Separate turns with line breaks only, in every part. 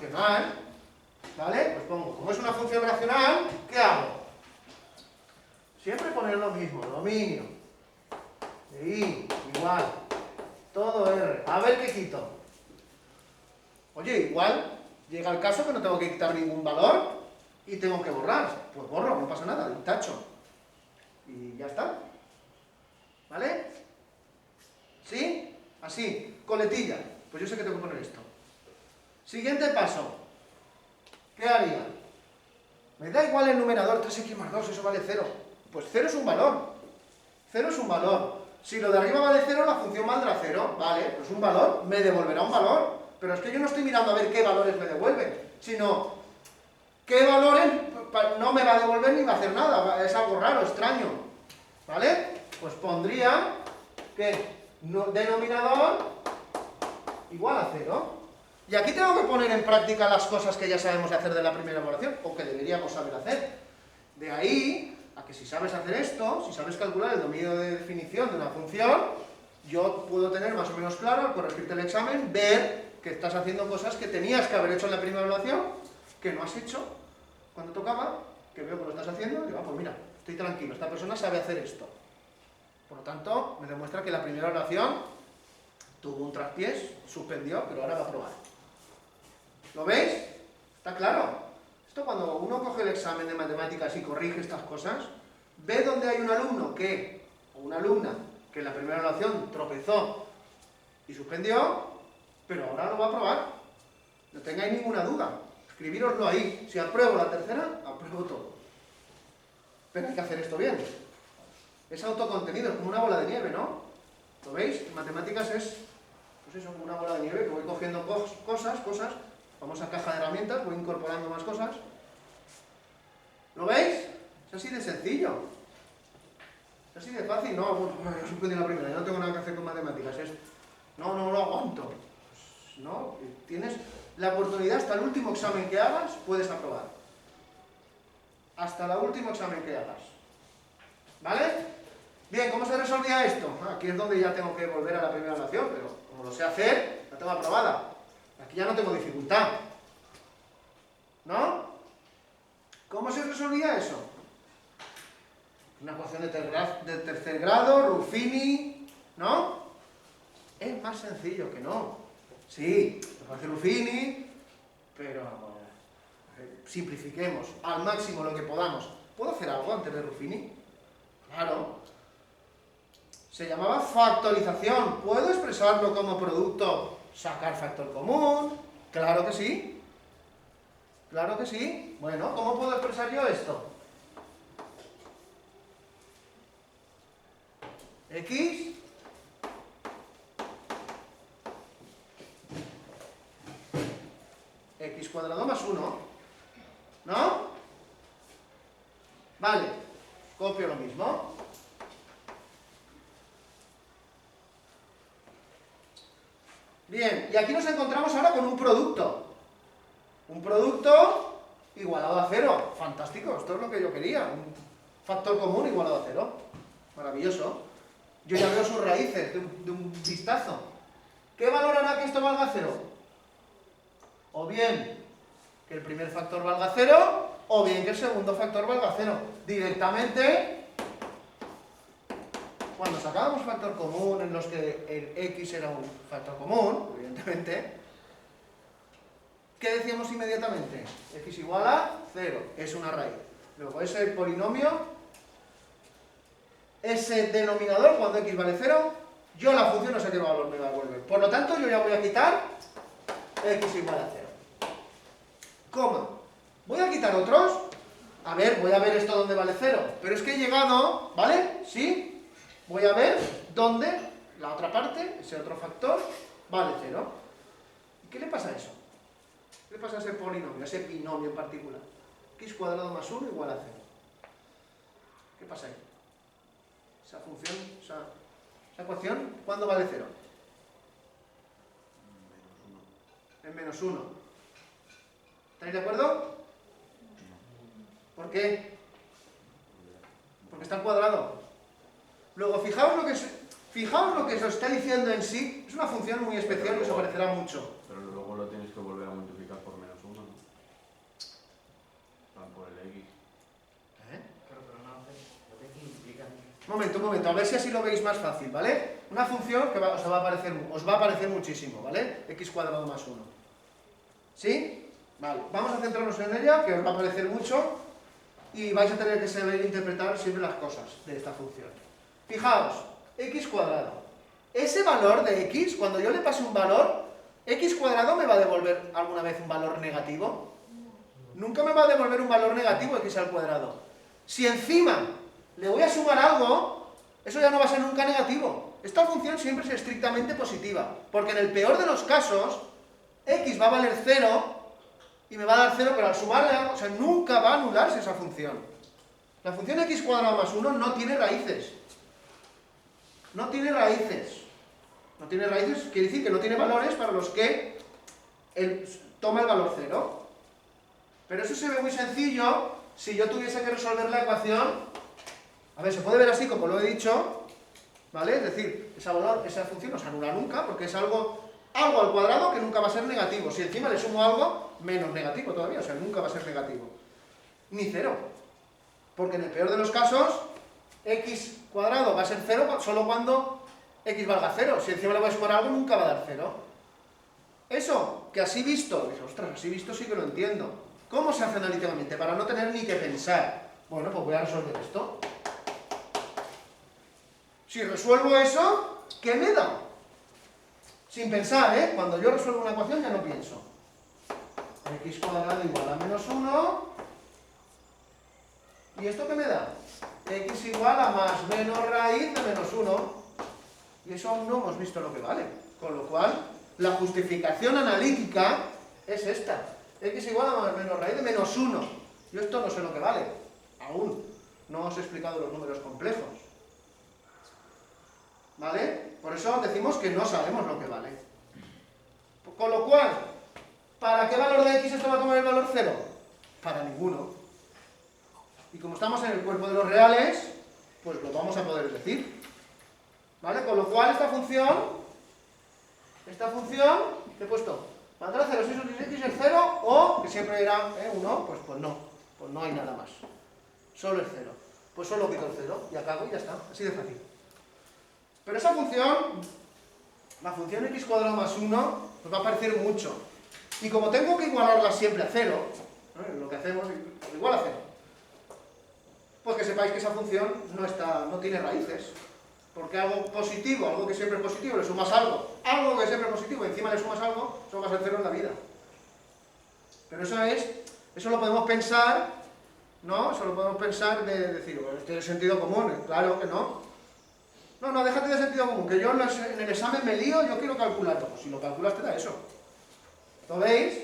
racional, ¿vale? Pues pongo, como es una función racional, ¿qué hago? Siempre poner lo mismo, dominio de i igual, todo r. A ver qué quito. Oye, igual llega el caso que no tengo que quitar ningún valor y tengo que borrar. Pues borro, no pasa nada, y tacho. Y ya está. ¿Vale? ¿Sí? Así, coletilla. Pues yo sé que tengo que poner esto. Siguiente paso. ¿Qué haría? Me da igual el numerador, 3x más 2, eso vale 0. Pues 0 es un valor. 0 es un valor. Si lo de arriba vale 0, la función valdrá 0. Vale, pues un valor me devolverá un valor. Pero es que yo no estoy mirando a ver qué valores me devuelven, sino qué valores no me va a devolver ni va a hacer nada. Es algo raro, extraño. ¿Vale? Pues pondría que denominador igual a 0. Y aquí tengo que poner en práctica las cosas que ya sabemos hacer de la primera evaluación, o que deberíamos saber hacer. De ahí a que si sabes hacer esto, si sabes calcular el dominio de definición de una función, yo puedo tener más o menos claro, al corregirte el examen, ver que estás haciendo cosas que tenías que haber hecho en la primera evaluación, que no has hecho cuando tocaba, que veo que lo estás haciendo, y digo, pues mira, estoy tranquilo, esta persona sabe hacer esto. Por lo tanto, me demuestra que la primera evaluación tuvo un traspiés, suspendió, pero ahora va a probar. ¿Lo veis? ¿Está claro? Esto cuando uno coge el examen de matemáticas y corrige estas cosas, ve donde hay un alumno que, o una alumna, que en la primera evaluación tropezó y suspendió, pero ahora lo va a probar. No tengáis ninguna duda. Escribíroslo ahí. Si apruebo la tercera, apruebo todo. Pero hay que hacer esto bien. Es autocontenido, es como una bola de nieve, ¿no? ¿Lo veis? En matemáticas es, pues eso, como una bola de nieve, que voy cogiendo cosas, famosa caja de herramientas, voy incorporando más cosas. ¿Lo veis? Es así de sencillo. Es así de fácil. No, bueno, yo suspendí la primera, yo no tengo nada que hacer con matemáticas. No lo aguanto. Pues no, tienes la oportunidad, hasta el último examen que hagas, puedes aprobar. Hasta el último examen que hagas. ¿Vale? Bien, ¿cómo se resolvía esto? Aquí es donde ya tengo que volver a la primera evaluación, pero como lo sé hacer, la tengo aprobada. Aquí ya no tengo dificultad. ¿No? ¿Cómo se resolvía eso? Una ecuación de tercer grado, Ruffini, ¿no? Es más sencillo que no. Sí, lo parece Ruffini, pero simplifiquemos al máximo lo que podamos. ¿Puedo hacer algo antes de Ruffini? Claro. Se llamaba factorización. ¿Puedo expresarlo como producto, sacar factor común? Claro que sí. Claro que sí. Bueno, ¿cómo puedo expresar yo esto? X cuadrado más 1. ¿No? Vale. Copio lo mismo. Bien, y aquí nos encontramos ahora con un producto. Un producto igualado a 0. Fantástico, esto es lo que yo quería. Un factor común igualado a 0. Maravilloso. Yo ya veo sus raíces de un vistazo. ¿Qué valor hará que esto valga 0? O bien que el primer factor valga 0, o bien que el segundo factor valga 0. Directamente, cuando sacábamos factor común en los que el x era un factor común, evidentemente, ¿qué decíamos inmediatamente? X igual a 0, es una raíz. Luego ese polinomio, ese denominador, cuando x vale 0, yo la función no sé qué valor me va a devolver. Por lo tanto, yo ya voy a quitar x igual a 0. Coma. Voy a quitar otros. A ver, voy a ver esto donde vale 0. Pero es que he llegado, ¿vale? ¿Sí? Voy a ver dónde la otra parte, ese otro factor, vale 0. ¿Y qué le pasa a eso? ¿Qué le pasa a ese polinomio, a ese binomio en particular? X cuadrado más 1 igual a 0. ¿Qué pasa ahí? Esa función, esa ecuación, ¿cuándo vale 0? En menos 1. ¿Estáis de acuerdo? ¿Por qué? Porque está al cuadrado. Luego, fijaos lo que se os está diciendo en sí. Es una función muy especial que os aparecerá mucho.
Pero luego lo tienes que volver a multiplicar por menos
momento, a ver si así lo veis más fácil, ¿vale? Una función que os va a parecer muchísimo, ¿vale? X cuadrado más 1. ¿Sí? Vale, vamos a centrarnos en ella, que os va a parecer mucho, y vais a tener que saber interpretar siempre las cosas de esta función. Fijaos, x cuadrado. Ese valor de x, cuando yo le pase un valor, x cuadrado me va a devolver alguna vez un valor negativo. Nunca me va a devolver un valor negativo x al cuadrado. Si encima le voy a sumar algo, eso ya no va a ser nunca negativo. Esta función siempre es estrictamente positiva, porque en el peor de los casos, x va a valer 0 y me va a dar 0, pero al sumarle algo, o sea, nunca va a anularse esa función. La función x cuadrado más 1 no tiene raíces. No tiene raíces. No tiene raíces quiere decir que no tiene valores para los que él toma el valor 0. Pero eso se ve muy sencillo si yo tuviese que resolver la ecuación. A ver, se puede ver así como lo he dicho, ¿vale? Es decir, esa función no se anula nunca porque es algo al cuadrado que nunca va a ser negativo. Si encima le sumo algo, menos negativo todavía, o sea, nunca va a ser negativo. Ni 0. Porque en el peor de los casos, x cuadrado va a ser 0 solo cuando x valga 0. Si encima le voy a sumar algo, nunca va a dar 0. Eso, que así visto, dice, ostras, así visto sí que lo entiendo. ¿Cómo se hace analíticamente? Para no tener ni que pensar. Bueno, pues voy a resolver esto. Si resuelvo eso, ¿qué me da? Sin pensar, ¿eh? Cuando yo resuelvo una ecuación ya no pienso. X cuadrado igual a menos 1. ¿Y esto qué me da? X igual a más menos raíz de menos 1. Y eso aún no hemos visto lo que vale. Con lo cual, la justificación analítica es esta. X igual a más menos raíz de menos 1. Yo esto no sé lo que vale. Aún. No os he explicado los números complejos. ¿Vale? Por eso decimos que no sabemos lo que vale. Con lo cual, ¿para qué valor de x esto va a tomar el valor 0? Para ninguno. Y como estamos en el cuerpo de los reales, pues lo vamos a poder decir. ¿Vale? Con lo cual esta función, ¿qué he puesto? ¿Valdrá 0 si x es 0? O, que siempre era 1, pues no hay nada más. Solo es 0. Pues solo quito el 0 y acabo y ya está. Así de fácil. Pero esa función, la función x cuadrado más 1, nos va a parecer mucho. Y como tengo que igualarla siempre a 0, lo que hacemos es igual a 0. Pues que sepáis que esa función no tiene raíces. Porque algo positivo, algo que siempre es positivo, le sumas algo que siempre es positivo, y encima le sumas algo, eso va a ser 0 en la vida. Pero eso lo podemos pensar, ¿no? Eso lo podemos pensar de decir, bueno, esto es sentido común, claro que no. No, déjate de sentido común, que yo en el examen me lío, yo quiero calcularlo. Pues si lo calculas te da eso. ¿Lo veis?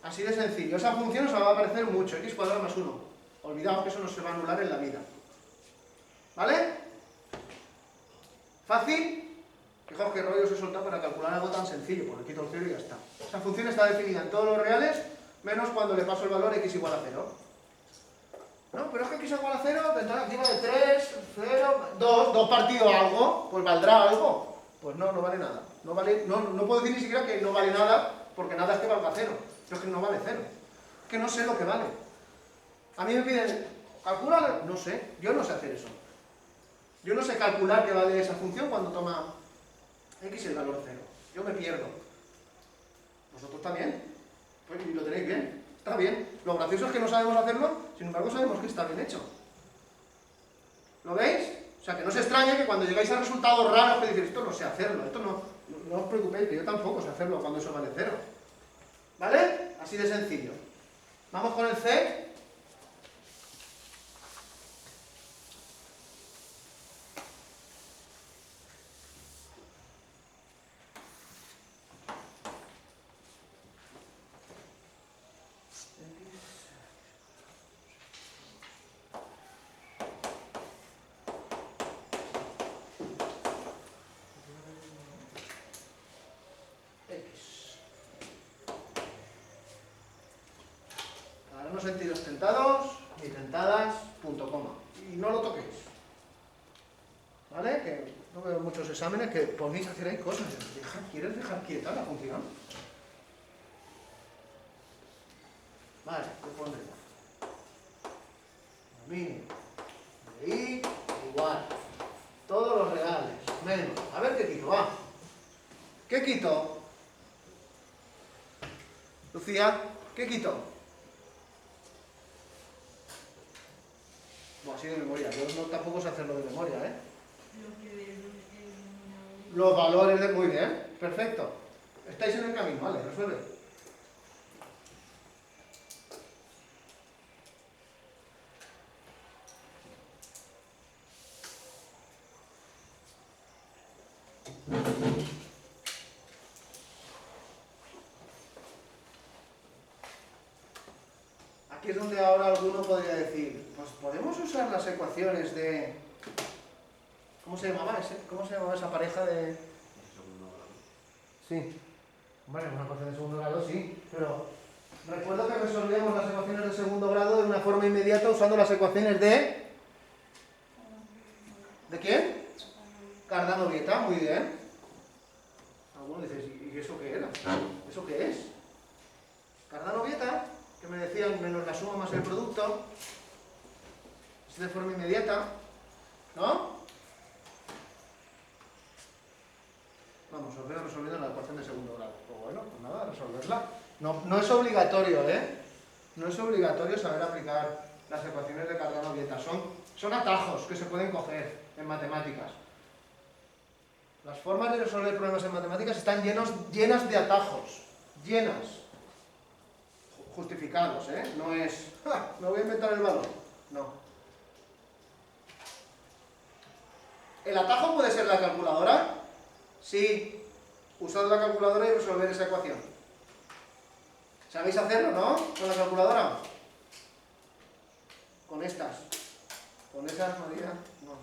Así de sencillo. Esa función os va a parecer mucho, x cuadrado más 1. Olvidaos que eso no se va a anular en la vida. ¿Vale? ¿Fácil? Fijaos qué rollo os he soltado para calcular algo tan sencillo, porque quito el 0 y ya está. Esa función está definida en todos los reales, menos cuando le paso el valor x igual a 0. No, pero es que x igual a 0, tendrá activa de 3, 0, 2 partido algo, pues valdrá algo. Pues no vale nada. No puedo decir ni siquiera que no vale nada, porque nada es que valga 0. Pero es que no vale 0. Es que no sé lo que vale. A mí me piden, calcula, no sé, yo no sé hacer eso. Yo no sé calcular qué vale esa función cuando toma x el valor 0. Yo me pierdo. ¿Vosotros también? Pues y lo tenéis bien. Está bien. Lo gracioso es que no sabemos hacerlo, sin embargo sabemos que está bien hecho. ¿Lo veis? O sea, que no os extrañe que cuando llegáis a resultados raros que decís, esto no sé hacerlo, esto no os preocupéis, que yo tampoco sé hacerlo cuando eso vale 0. ¿Vale? Así de sencillo. Vamos con el C. No sentiros tentados ni tentadas, punto coma. Y no lo toquéis. ¿Vale? Que no veo muchos exámenes que ponéis a hacer ahí cosas. ¿Quieres dejar quieta la función? Vale, lo pondré. Dominio de I. ¿Qué quito? Lucía, ¿qué quito? Bueno, así de memoria. Yo no, tampoco sé hacerlo de memoria, ¿eh? Los valores de... Muy bien, perfecto. Estáis en el camino, vale, resuelve. Aquí es donde ahora alguno podría decir, pues podemos usar las ecuaciones de... ¿Cómo se llamaba ese? ¿Cómo se llamaba esa pareja de...? Sí. Bueno, una ecuación de segundo grado sí, pero recuerdo que resolvíamos las ecuaciones de segundo grado de una forma inmediata usando las ecuaciones de... ¿De quién? Cardano-Vieta, muy bien. Alguno dice, ¿y eso qué era? ¿Eso qué es? Cardano-Vieta, que me decían menos la suma más el producto, es de forma inmediata, ¿no? Vamos, os veo resolviendo la ecuación de segundo grado. Pues bueno, pues nada, resolverla. No es obligatorio, ¿eh? No es obligatorio saber aplicar las ecuaciones de Cardano-Vieta. Son atajos que se pueden coger en matemáticas. Las formas de resolver problemas en matemáticas están llenas de atajos. Llenas. Justificados, ¿eh? No es, ¡ja! Me voy a inventar el valor. No. ¿El atajo puede ser la calculadora? Sí. Usad la calculadora y resolver esa ecuación. ¿Sabéis hacerlo, no? Con la calculadora. Con estas. Con esas, María. No.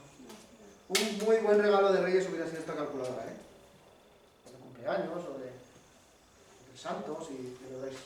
Un muy buen regalo de Reyes hubiera sido esta calculadora, ¿eh? O de cumpleaños, o de santos, y le dais